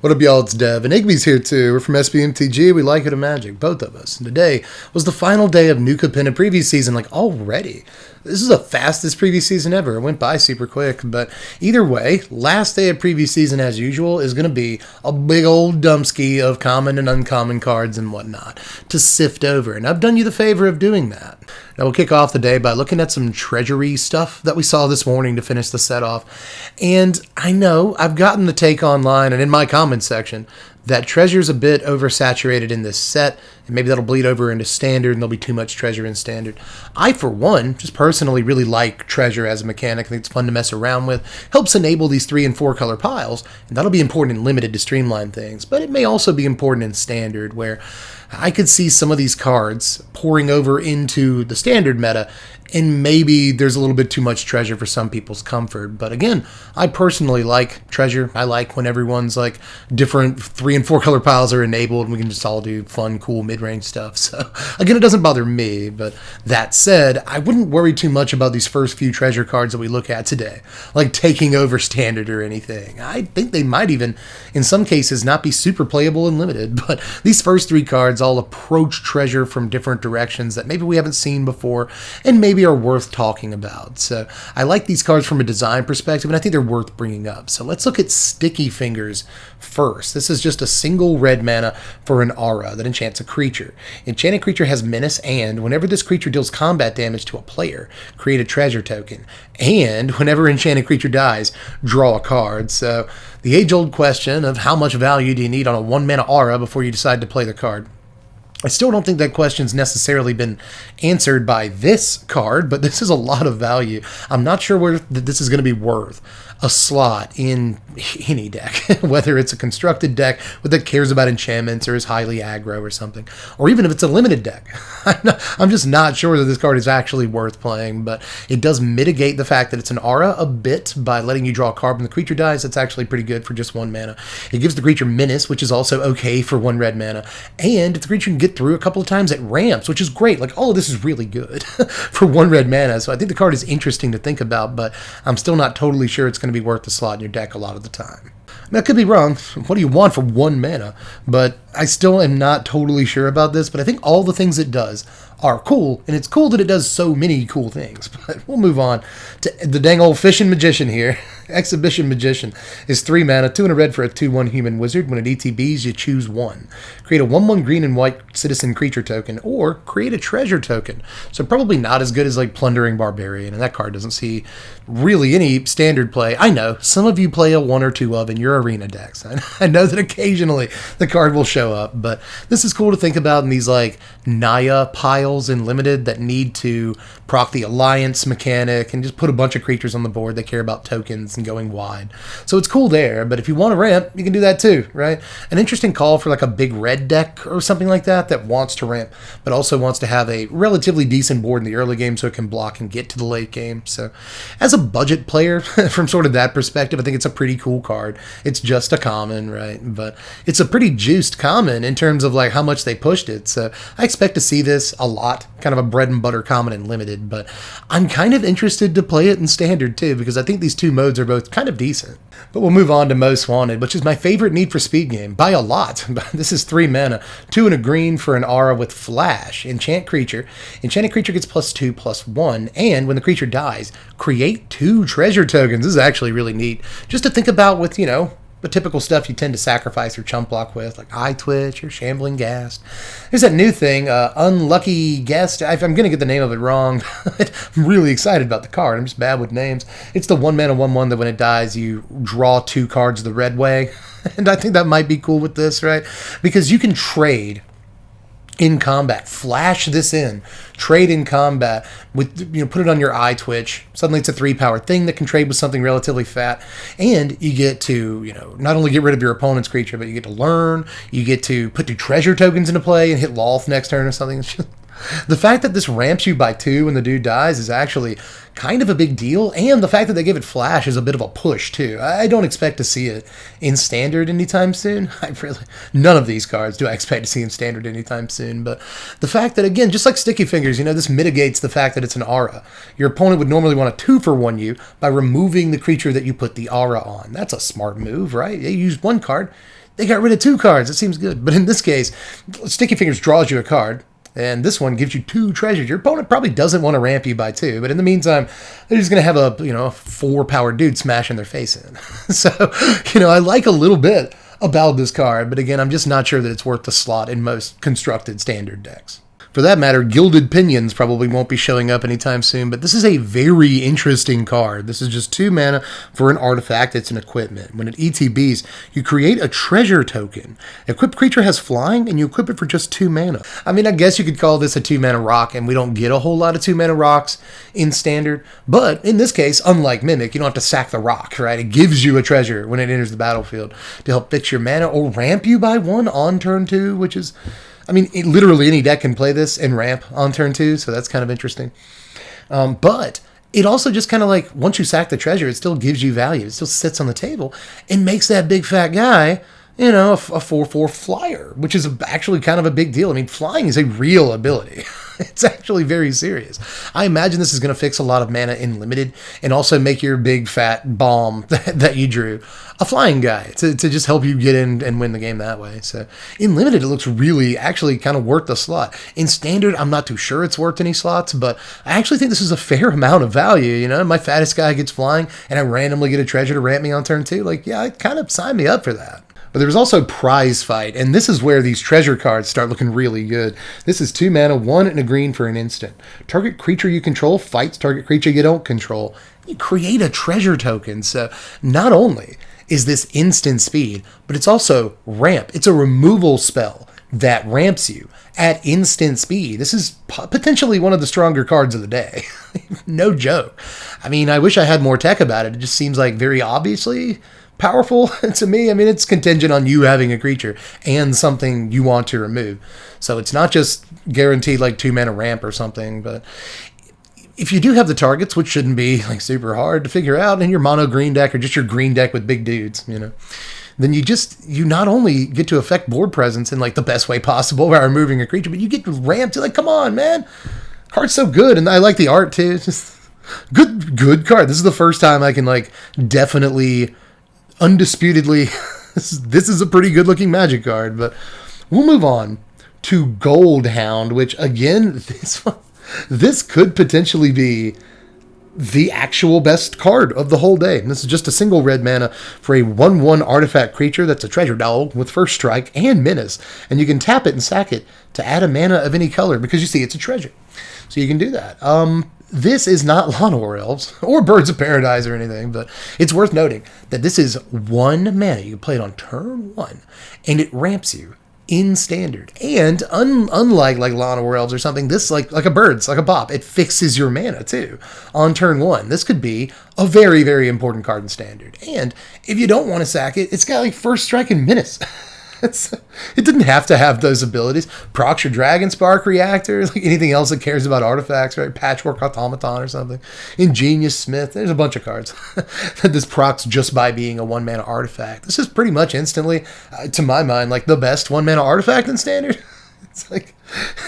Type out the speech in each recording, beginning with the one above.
What up, y'all? It's Dev, and Igby's here too. We're from Mtg. We like it in Magic, both of us. And today was the final day of new Capenna preview season, already. This is the fastest preview season ever. It went by super quick, but either way, last day of preview season as usual is going to be a big old dumpski of common and uncommon cards and whatnot to sift over, and I've done you the favor of doing that. Now we'll kick off the day by looking at some treasury stuff that we saw this morning to finish the set off. And I know I've gotten the take online and in my comments section that treasure's a bit oversaturated in this set, and maybe that'll bleed over into standard and there'll be too much treasure in standard. I, for one, just personally really like treasure as a mechanic. I think it's fun to mess around with. Helps enable these 3 and 4 color piles, and that'll be important in limited to streamline things, but it may also be important in standard, where I could see some of these cards pouring over into the standard meta, and maybe there's a little bit too much treasure for some people's comfort. But again, I personally like treasure. I like when everyone's different 3 and 4 color piles are enabled and we can just all do fun, cool mid-range stuff. So again, it doesn't bother me. But that said, I wouldn't worry too much about these first few treasure cards that we look at today, like taking over standard or anything. I think they might even, in some cases, not be super playable and limited. But these first 3 cards all approach treasure from different directions that maybe we haven't seen before, and maybe are worth talking about. So I like these cards from a design perspective, and I think they're worth bringing up. So let's look at Sticky Fingers first. This is just a single red mana for an aura that enchants a creature. Enchanted creature has menace, and whenever this creature deals combat damage to a player, create a treasure token. And whenever enchanted creature dies, draw a card. So the age-old question of how much value do you need on a 1 mana aura before you decide to play the card? I still don't think that question's necessarily been answered by this card, but this is a lot of value. I'm not sure where this is going to be worth a slot in any deck, whether it's a constructed deck that cares about enchantments or is highly aggro or something, or even if it's a limited deck. I'm just not sure that this card is actually worth playing, but it does mitigate the fact that it's an aura a bit by letting you draw a card when the creature dies. That's actually pretty good for just 1 mana. It gives the creature menace, which is also okay for 1 red mana, and if the creature can get through a couple of times, it ramps, which is great. All of this is really good for 1 red mana, so I think the card is interesting to think about, but I'm still not totally sure it's going to be worth the slot in your deck a lot of the time. I could be wrong. What do you want for 1 mana? But I still am not totally sure about this, but I think all the things it does are cool, and it's cool that it does so many cool things. But we'll move on to the dang old Fishing Magician here. Exhibition Magician is 3 mana, 2 and a red for a 2/1 human wizard. When it ETBs, you choose 1. Create a 1/1 green and white citizen creature token, or create a treasure token. So probably not as good as Plundering Barbarian, and that card doesn't see really any standard play. I know, some of you play a 1 or 2 of in your arena decks. I know that occasionally the card will show up, but this is cool to think about in these Naya piles in Limited that need to proc the Alliance mechanic and just put a bunch of creatures on the board that care about tokens and going wide. So it's cool there, but if you want to ramp, you can do that too, right? An interesting call for a big red deck or something like that wants to ramp, but also wants to have a relatively decent board in the early game so it can block and get to the late game. So as a budget player, from sort of that perspective, I think it's a pretty cool card. It's just a common, right? But it's a pretty juiced common in terms of how much they pushed it. So I expect to see this a lot, kind of a bread and butter common in Limited, but I'm kind of interested to play it in Standard too, because I think these 2 modes are both kind of decent. But we'll move on to Most Wanted, which is my favorite Need for Speed game by a lot. This is 3 mana, 2 and a green for an aura with Flash. Enchant creature. Enchanted creature gets +2/+1, and when the creature dies, create 2 treasure tokens. This is actually really neat, just to think about with, the typical stuff you tend to sacrifice or chump block with, like Eye Twitch or Shambling Ghast. There's that new thing, Unlucky Guest. I'm going to get the name of it wrong. I'm really excited about the card. I'm just bad with names. It's the 1 mana 1/1 that when it dies, you draw 2 cards the red way. And I think that might be cool with this, right? Because you can trade in combat, flash this in, trade in combat with, put it on your Eye Twitch. Suddenly it's a 3-power thing that can trade with something relatively fat, and you get to, not only get rid of your opponent's creature, but you get to learn, you get to put 2 treasure tokens into play and hit Lolth next turn or something. It's just, the fact that this ramps you by 2 when the dude dies is actually kind of a big deal, and the fact that they give it Flash is a bit of a push too. I don't expect to see it in Standard anytime soon. None of these cards do I expect to see in Standard anytime soon, but the fact that, again, just like Sticky Fingers, this mitigates the fact that it's an aura. Your opponent would normally want to 2-for-1 you by removing the creature that you put the aura on. That's a smart move, right? You use 1 card, they got rid of 2 cards. It seems good. But in this case, Sticky Fingers draws you a card. And this one gives you 2 treasures. Your opponent probably doesn't want to ramp you by 2, but in the meantime, they're just going to have a 4-power dude smashing their face in. So, I like a little bit about this card, but again, I'm just not sure that it's worth the slot in most constructed standard decks. For that matter, Gilded Pinions probably won't be showing up anytime soon, but this is a very interesting card. This is just 2 mana for an artifact. It's an equipment. When it ETBs, you create a treasure token. Equipped creature has flying, and you equip it for just 2 mana. I mean, I guess you could call this a 2-mana rock, and we don't get a whole lot of 2-mana rocks in standard, but in this case, unlike Mimic, you don't have to sack the rock, right? It gives you a treasure when it enters the battlefield to help fix your mana or ramp you by 1 on turn 2, which is... literally any deck can play this and ramp on turn 2, so that's kind of interesting. But it also just kind of like, once you sack the treasure, it still gives you value. It still sits on the table and makes that big fat guy, a 4/4 flyer, which is actually kind of a big deal. I mean, flying is a real ability. It's actually very serious. I imagine this is going to fix a lot of mana in Limited and also make your big fat bomb that you drew a flying guy to just help you get in and win the game that way. So in Limited, it looks really actually kind of worth the slot. In Standard, I'm not too sure it's worth any slots, but I actually think this is a fair amount of value. My fattest guy gets flying and I randomly get a treasure to ramp me on turn 2. It kind of sign me up for that. But there's also Prize Fight, and this is where these treasure cards start looking really good. This is 2 mana, 1 and a green for an instant. Target creature you control fights target creature you don't control. You create a treasure token, so not only is this instant speed, but it's also ramp. It's a removal spell that ramps you at instant speed. This is potentially one of the stronger cards of the day. No joke. I wish I had more tech about it. It just seems like very obviously powerful to me. It's contingent on you having a creature and something you want to remove. So it's not just guaranteed 2 mana ramp or something, but if you do have the targets, which shouldn't be super hard to figure out in your mono green deck or just your green deck with big dudes, then you not only get to affect board presence in the best way possible by removing a creature, but you get ramped to come on, man. Card's so good, and I like the art too. It's just good card. This is the first time I can definitely undisputedly this is a pretty good looking Magic card. But we'll move on to Gold Hound, which again, this could potentially be the actual best card of the whole day. And this is just a single red mana for a 1/1 artifact creature that's a treasure dog with first strike and menace, and you can tap it and sack it to add a mana of any color because you see it's a treasure, so you can do that. This is not Llanowar Elves or Birds of Paradise or anything, but it's worth noting that this is 1 mana. You can play it on turn 1, and it ramps you in Standard. And unlike Llanowar Elves or something, this like a Birds, like a Bop, it fixes your mana too on turn 1. This could be a very, very important card in Standard. And if you don't want to sack it, it's got first strike and menace. It didn't have to have those abilities. Procs your Dragon Spark Reactor, anything else that cares about artifacts, right? Patchwork Automaton or something. Ingenious Smith. There's a bunch of cards that this procs just by being a 1-mana artifact. This is pretty much instantly, to my mind, the best 1-mana artifact in Standard.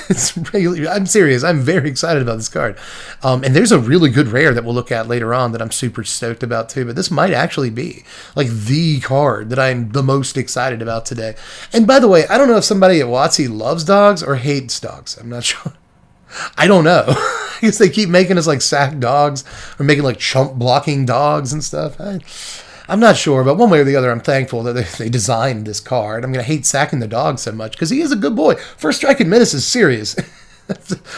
It's really, I'm serious. I'm very excited about this card. And there's a really good rare that we'll look at later on that I'm super stoked about too. But this might actually be the card that I'm the most excited about today. And by the way, I don't know if somebody at WotC loves dogs or hates dogs. I'm not sure. I don't know. I guess they keep making us sack dogs or making chump blocking dogs and stuff. I'm not sure, but one way or the other, I'm thankful that they designed this card. I'm going to hate sacking the dog so much because he is a good boy. First strike and menace is serious.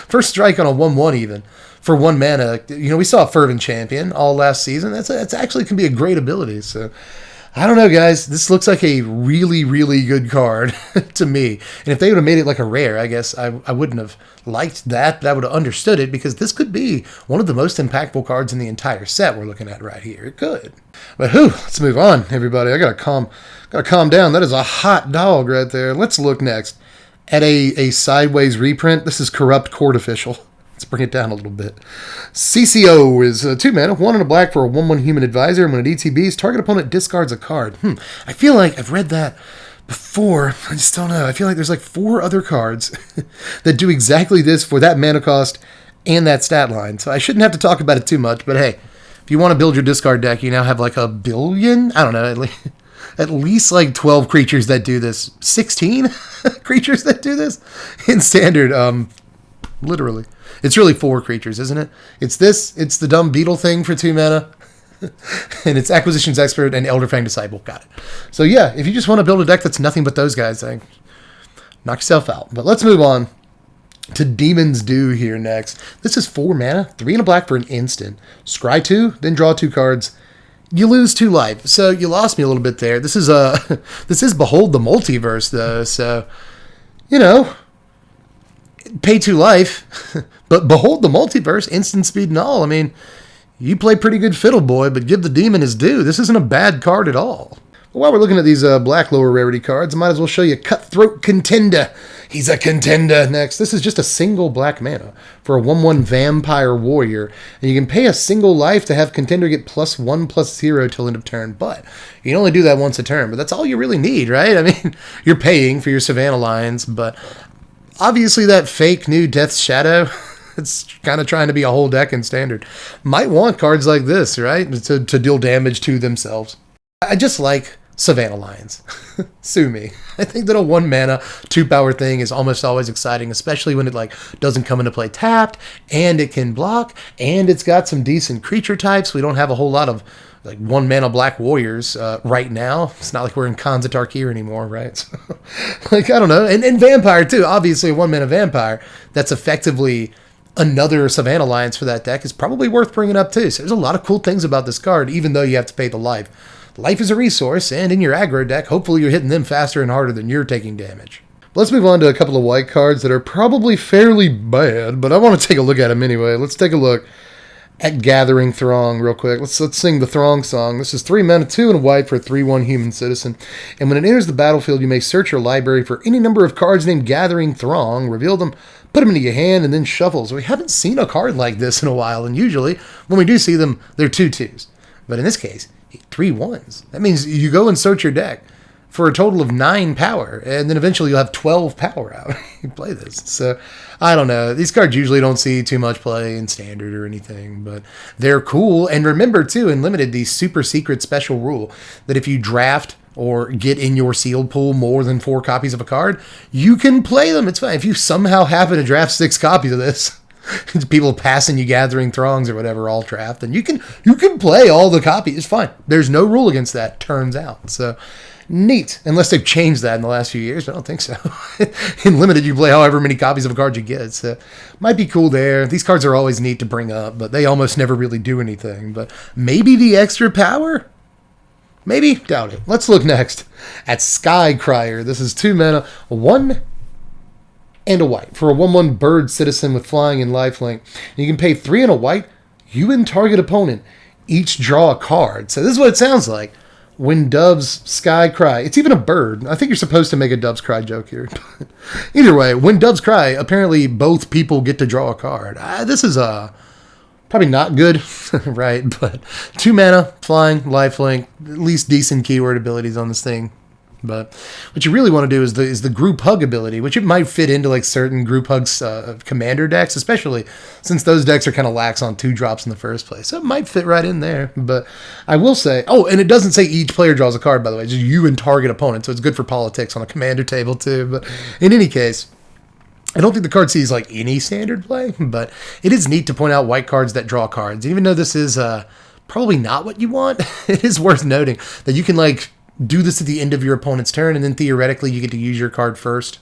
First strike on a 1/1 even for 1 mana. We saw a Fervent Champion all last season. That's actually can be a great ability. So I don't know, guys. This looks like a really, really good card to me. And if they would have made it a rare, I guess I wouldn't have liked that, but I would have understood it because this could be one of the most impactful cards in the entire set we're looking at right here. It could. But let's move on, everybody. I gotta calm down. That is a hot dog right there. Let's look next at a sideways reprint. This is Corrupt Court Official. Let's bring it down a little bit. CCO is 2 mana, 1 and a black for a 1/1 human advisor. And when it ETBs, target opponent discards a card. I feel like I've read that before. I just don't know. I feel like there's 4 other cards that do exactly this for that mana cost and that stat line. So I shouldn't have to talk about it too much. But hey, if you want to build your discard deck, you now have a billion? I don't know. at least like 12 creatures that do this. 16 creatures that do this in standard. Literally. It's really 4 creatures, isn't it? It's this, it's the dumb beetle thing for 2 mana, and it's Acquisitions Expert and Elderfang Disciple. Got it. So yeah, if you just want to build a deck that's nothing but those guys, knock yourself out. But let's move on to Demon's Due here next. This is 4 mana, 3 and a black for an instant. Scry 2, then draw 2 cards. You lose 2 life. So you lost me a little bit there. This is this is Behold the Multiverse though, so you know, pay 2 life, but Behold the Multiverse, instant speed and all. I mean, you play pretty good fiddle, boy, but give the demon his due. This isn't a bad card at all. But while we're looking at these black lower rarity cards, I might as well show you Cutthroat Contender. He's a contender next. This is just a single black mana for a 1/1 Vampire Warrior. And you can pay a single life to have Contender get +1/+0 till end of turn. But you can only do that once a turn. But that's all you really need, right? I mean, you're paying for your Savannah Lions, but obviously that fake new Death's Shadow, it's kind of trying to be a whole deck in standard, might want cards like this, right? To deal damage to themselves. I just like Savannah Lions. Sue me. I think that a 1 mana, 2 power thing is almost always exciting, especially when it like doesn't come into play tapped, and it can block, and it's got some decent creature types. We don't have a whole lot of like 1 mana black warriors right now. It's not like we're in Khans of Tarkir anymore, right? So, like, I don't know. And vampire too. Obviously a 1 mana vampire that's effectively another Savannah Lions for that deck is probably worth bringing up too. So there's a lot of cool things about this card, even though you have to pay the life. Life is a resource, and in your aggro deck, hopefully you're hitting them faster and harder than you're taking damage. Let's move on to a couple of white cards that are probably fairly bad, but I want to take a look at them anyway. Let's take a look at Gathering Throng real quick. Let's sing the Throng song. This is 3 mana, 2 and a white for a 3/1 human citizen. And when it enters the battlefield, you may search your library for any number of cards named Gathering Throng, reveal them, put them into your hand, and then shuffle. So we haven't seen a card like this in a while, and usually when we do see them, they're 2/2s. But in this case, 3 1s. That means you go and search your deck for a total of 9 power, and then eventually you'll have 12 power out. You play this. So, I don't know. These cards usually don't see too much play in standard or anything, but they're cool. And remember, too, in Limited, the super secret special rule that if you draft or get in your sealed pool more than 4 copies of a card, you can play them. It's fine. If you somehow happen to draft 6 copies of this, people passing you Gathering Throngs or whatever all draft, and you can play all the copies. It's fine. There's no rule against that, turns out. So neat, unless they've changed that in the last few years, but I don't think so. In Limited, you play however many copies of a card you get, so might be cool there. These cards are always neat to bring up, but they almost never really do anything. But maybe the extra power? Maybe? Doubt it. Let's look next at Sky Crier. This is 2 mana, 1 and a white for a 1/1 bird citizen with flying and lifelink. You can pay 3 and a white. You and target opponent each draw a card. So this is what it sounds like when doves sky cry. It's even a bird. I think you're supposed to make a doves cry joke here. Either way, when doves cry, apparently both people get to draw a card. This is probably not good, right? But 2 mana, flying, lifelink, at least decent keyword abilities on this thing. But what you really want to do is the group hug ability, which it might fit into like certain group hugs commander decks, especially since those decks are kind of lax on 2-drops in the first place. So it might fit right in there. But I will say, oh, and it doesn't say each player draws a card, by the way. It's just you and target opponent. So it's good for politics on a commander table too. But in any case, I don't think the card sees like any standard play, but it is neat to point out white cards that draw cards. Even though this is probably not what you want, it is worth noting that you can like do this at the end of your opponent's turn, and then theoretically you get to use your card first.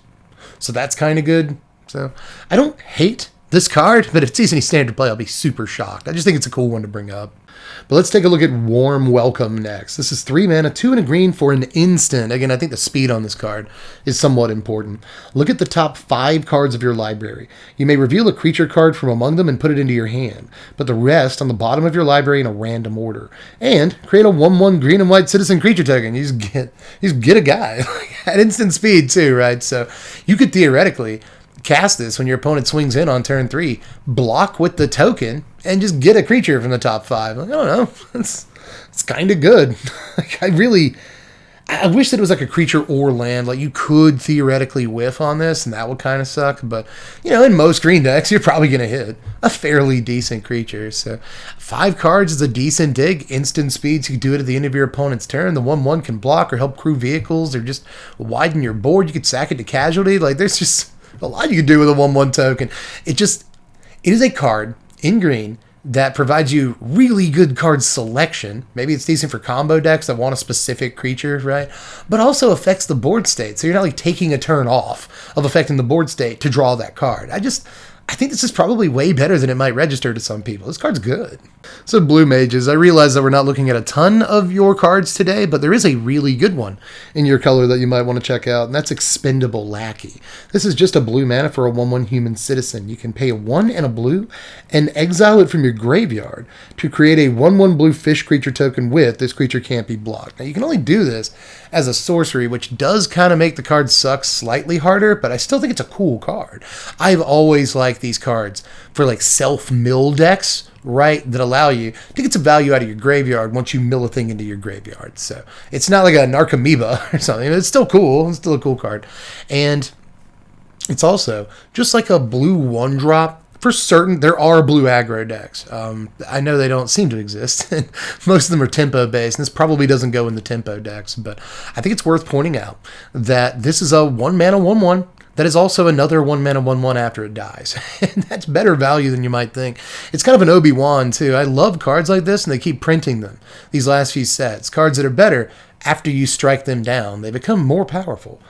So that's kind of good. So I don't hate this card, but if it sees any standard play, I'll be super shocked. I just think it's a cool one to bring up. But let's take a look at Warm Welcome next. This is 3 mana, 2 and a green for an instant. Again, I think the speed on this card is somewhat important. Look at the top 5 cards of your library. You may reveal a creature card from among them and put it into your hand, but the rest on the bottom of your library in a random order. And create a 1/1 green and white citizen creature token. You just get a guy at instant speed too, right? So you could theoretically cast this when your opponent swings in on turn 3, block with the token, and just get a creature from the top 5. Like, I don't know. It's kind of good. Like, I wish that it was like a creature or land. Like, you could theoretically whiff on this, and that would kind of suck. But, in most green decks, you're probably going to hit a fairly decent creature. So 5 cards is a decent dig. Instant speeds, you can do it at the end of your opponent's turn. The 1/1 can block or help crew vehicles or just widen your board. You could sack it to casualty. Like, there's just a lot you can do with a 1/1 token. It is a card in green that provides you really good card selection. Maybe it's decent for combo decks that want a specific creature, right? But also affects the board state. So you're not like taking a turn off of affecting the board state to draw that card. I think this is probably way better than it might register to some people. This card's good. So Blue Mages, I realize that we're not looking at a ton of your cards today, but there is a really good one in your color that you might want to check out, and that's Expendable Lackey. This is just a blue mana for a 1/1 human citizen. You can pay a 1 and a blue and exile it from your graveyard to create a 1/1 blue fish creature token with this creature can't be blocked. Now you can only do this as a sorcery, which does kind of make the card suck slightly harder, but I still think it's a cool card. I've always liked these cards for like self-mill decks, right, that allow you to get some value out of your graveyard once you mill a thing into your graveyard. So it's not like a Narcomoeba or something. It's still cool. It's still a cool card. And it's also just like a blue 1-drop. For certain, there are blue aggro decks. I know they don't seem to exist. Most of them are tempo-based, and this probably doesn't go in the tempo decks, but I think it's worth pointing out that this is a 1-mana 1/1 that is also another 1-mana 1/1 after it dies. And that's better value than you might think. It's kind of an Obi-Wan, too. I love cards like this, and they keep printing them, these last few sets. Cards that are better after you strike them down. They become more powerful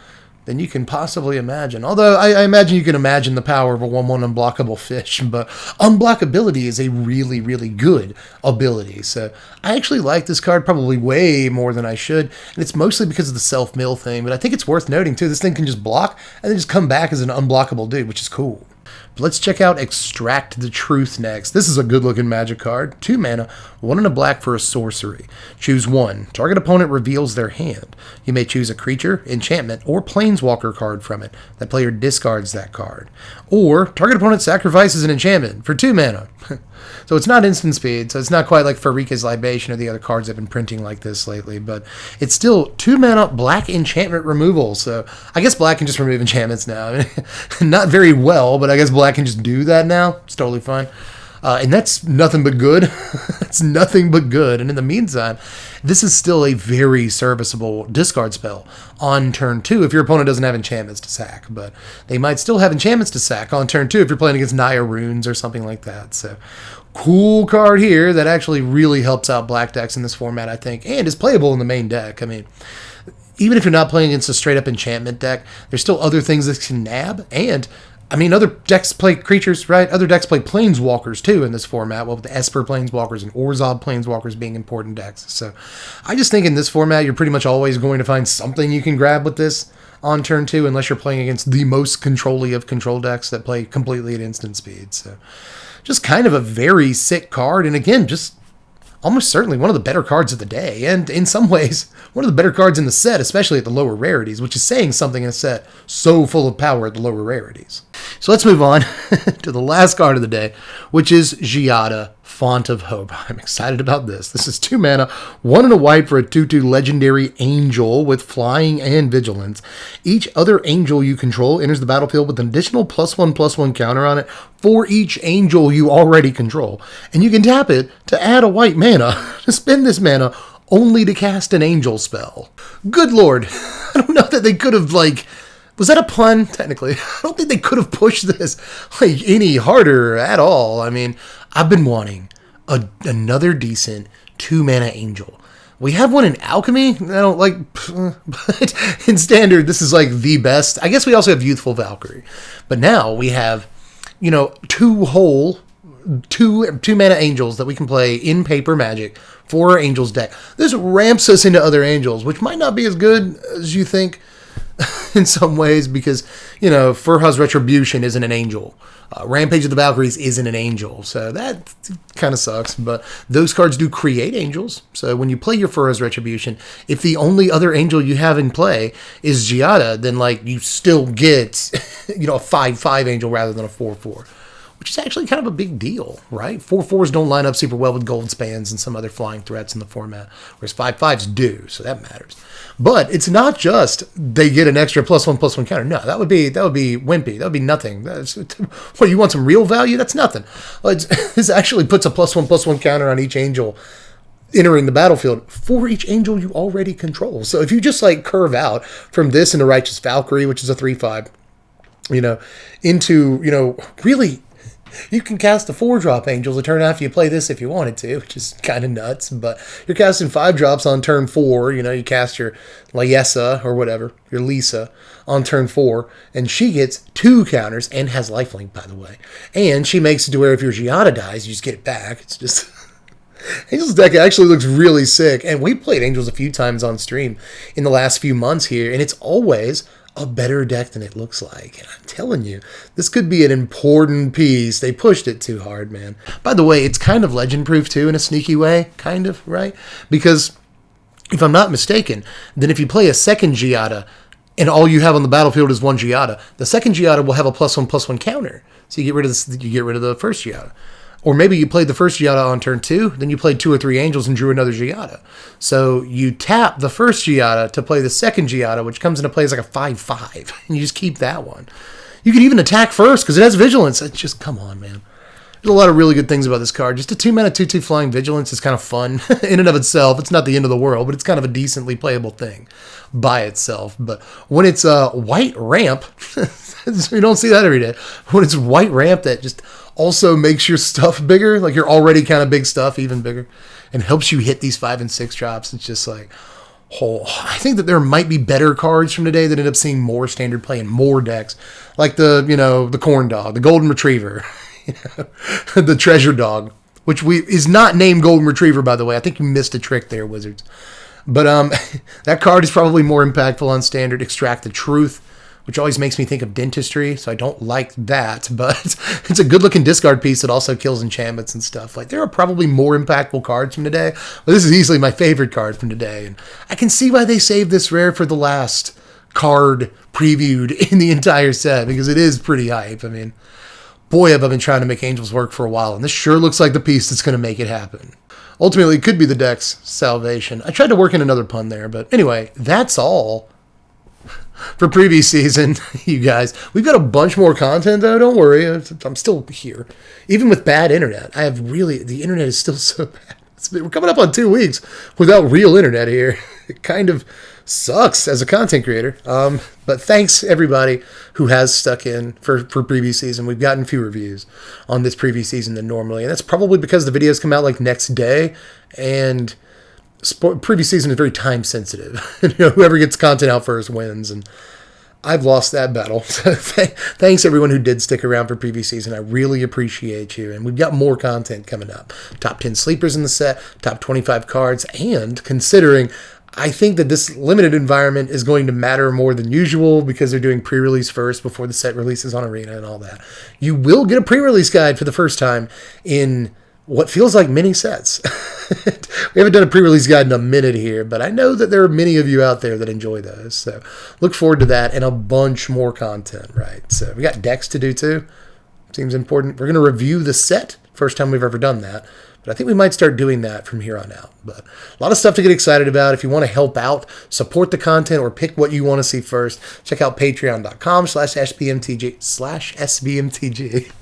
than you can possibly imagine. Although I imagine you can imagine the power of a 1/1 unblockable fish, but unblockability is a really, really good ability. So I actually like this card probably way more than I should, and it's mostly because of the self-mill thing, but I think it's worth noting too, this thing can just block and then just come back as an unblockable dude, which is cool. But let's check out Extract the Truth next. This is a good-looking Magic card. 2 mana, 1 and a black for a sorcery. Choose 1. Target opponent reveals their hand. You may choose a creature, enchantment, or planeswalker card from it. That player discards that card. Or target opponent sacrifices an enchantment for 2 mana. So it's not instant speed, so it's not quite like Farika's Libation or the other cards I've been printing like this lately, but it's still 2 mana black enchantment removal. So I guess black can just remove enchantments now. I mean, not very well, but I guess black can just do that now. It's totally fine. And that's nothing but good. It's nothing but good. And in the meantime, this is still a very serviceable discard spell on turn 2 if your opponent doesn't have enchantments to sack. But they might still have enchantments to sack on turn 2 if you're playing against Naya Runes or something like that. So cool card here that actually really helps out black decks in this format, I think, and is playable in the main deck. I mean, even if you're not playing against a straight-up enchantment deck, there's still other things that can nab, and I mean, other decks play creatures, right? Other decks play planeswalkers, too, in this format, well, with the Esper planeswalkers and Orzhov planeswalkers being important decks. So I just think in this format, you're pretty much always going to find something you can grab with this on turn 2, unless you're playing against the most control-y of control decks that play completely at instant speed. So just kind of a very sick card, and again, just almost certainly one of the better cards of the day, and in some ways, one of the better cards in the set, especially at the lower rarities, which is saying something in a set so full of power at the lower rarities. So let's move on to the last card of the day, which is Giada, Font of Hope. I'm excited about this. This is 2 mana, 1 and a white for a 2/2 legendary angel with flying and vigilance. Each other angel you control enters the battlefield with an additional +1/+1 counter on it for each angel you already control. And you can tap it to add a white mana, to spend this mana only to cast an angel spell. Good lord. I don't know that they could have, was that a pun? Technically. I don't think they could have pushed this any harder at all. I mean, I've been wanting another decent 2 mana angel. We have one in Alchemy. I don't but in Standard, this is the best. I guess we also have Youthful Valkyrie. But now we have, 2 mana angels that we can play in paper Magic for our Angels deck. This ramps us into other angels, which might not be as good as you think in some ways, because, Furha's Retribution isn't an angel. Rampage of the Valkyries isn't an angel, so that kind of sucks, but those cards do create angels. So when you play your Furha's Retribution, if the only other angel you have in play is Giada, then you still get, a 5/5 angel rather than a 4/4. which is actually kind of a big deal, right? 4/4s don't line up super well with gold spans and some other flying threats in the format, whereas 5/5s do, so that matters. But it's not just they get an extra +1/+1 counter. No, that would be wimpy. That would be nothing. What, you want some real value? That's nothing. This actually puts a +1/+1 counter on each angel entering the battlefield for each angel you already control. So if you just like curve out from this into Righteous Valkyrie, which is a 3/5, into, really, you can cast the 4-drop angels a turn after you play this if you wanted to, which is kind of nuts, but you're casting 5-drops on turn 4, you cast your Layessa or whatever, your Lisa on turn 4, and she gets 2 counters and has lifelink, by the way. And she makes it to where if your Giada dies, you just get it back. It's just... Angel's deck actually looks really sick, and we played Angels a few times on stream in the last few months here, and it's always a better deck than it looks like. And I'm telling you, this could be an important piece. They pushed it too hard, man. By the way, it's kind of legend-proof too in a sneaky way, kind of, right? Because if I'm not mistaken, then if you play a second Giada and all you have on the battlefield is one Giada, the second Giada will have a +1/+1 counter. So you get rid of the first Giada. Or maybe you played the first Giada on turn 2, then you played 2 or 3 angels and drew another Giada. So you tap the first Giada to play the second Giada, which comes into play as like a 5/5, and you just keep that one. You could even attack first because it has Vigilance. It's just, come on, man. There's a lot of really good things about this card. Just a 2-mana 2/2 flying Vigilance is kind of fun in and of itself. It's not the end of the world, but it's kind of a decently playable thing by itself. But when it's a white ramp, you don't see that every day. When it's white ramp that just also makes your stuff bigger, like your already kind of big stuff even bigger, and helps you hit these 5 and 6 drops. It's just like, I think that there might be better cards from today that end up seeing more standard play in more decks, like the Corn Dog, the Golden Retriever, the Treasure Dog, which is not named Golden Retriever, by the way. I think you missed a trick there, Wizards. But that card is probably more impactful on standard. Extract the Truth, which always makes me think of dentistry, so I don't like that, but it's a good-looking discard piece that also kills enchantments and stuff. Like, there are probably more impactful cards from today, but this is easily my favorite card from today, and I can see why they saved this rare for the last card previewed in the entire set, because it is pretty hype. I mean, boy, have I been trying to make Angels work for a while, and this sure looks like the piece that's going to make it happen. Ultimately, it could be the deck's salvation. I tried to work in another pun there, but anyway, that's all for preview season, you guys. We've got a bunch more content, though. Don't worry. I'm still here. Even with bad internet. The internet is still so bad. We're coming up on 2 weeks without real internet here. It kind of sucks as a content creator. But thanks, everybody who has stuck in for preview season. We've gotten fewer views on this preview season than normally. And that's probably because the videos come out like next day. And preview season is very time sensitive. Whoever gets content out first wins, and I've lost that battle. So thanks everyone who did stick around for preview season. I really appreciate you, and we've got more content coming up. Top 10 sleepers in the set, top 25 cards, and considering I think that this limited environment is going to matter more than usual because they're doing pre-release first before the set releases on Arena and all that. You will get a pre-release guide for the first time in what feels like mini sets. We haven't done a pre-release guide in a minute here, but I know that there are many of you out there that enjoy those. So look forward to that and a bunch more content, right? So we got decks to do too. Seems important. We're going to review the set. First time we've ever done that. But I think we might start doing that from here on out. But a lot of stuff to get excited about. If you want to help out, support the content, or pick what you want to see first, check out patreon.com/SBMTG.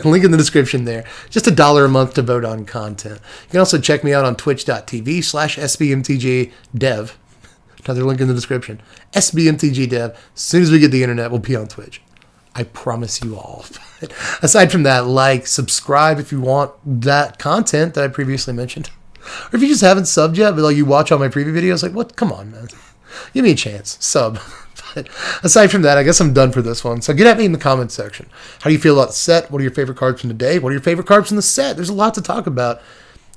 Link in the description there. Just $1 a month to vote on content. You can also check me out on twitch.tv/SBMTGdev. Another link in the description. SBMTGdev. As soon as we get the internet, we'll be on Twitch. I promise you all. Aside from that, like, subscribe if you want that content that I previously mentioned. Or if you just haven't subbed yet, but like you watch all my preview videos, like, what? Come on, man. Give me a chance. Sub. But aside from that, I guess I'm done for this one. So get at me in the comments section. How do you feel about the set? What are your favorite cards from today? What are your favorite cards from the set? There's a lot to talk about.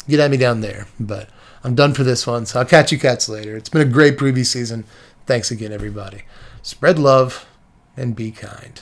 Get at me down there. But I'm done for this one, so I'll catch you cats later. It's been a great preview season. Thanks again, everybody. Spread love and be kind.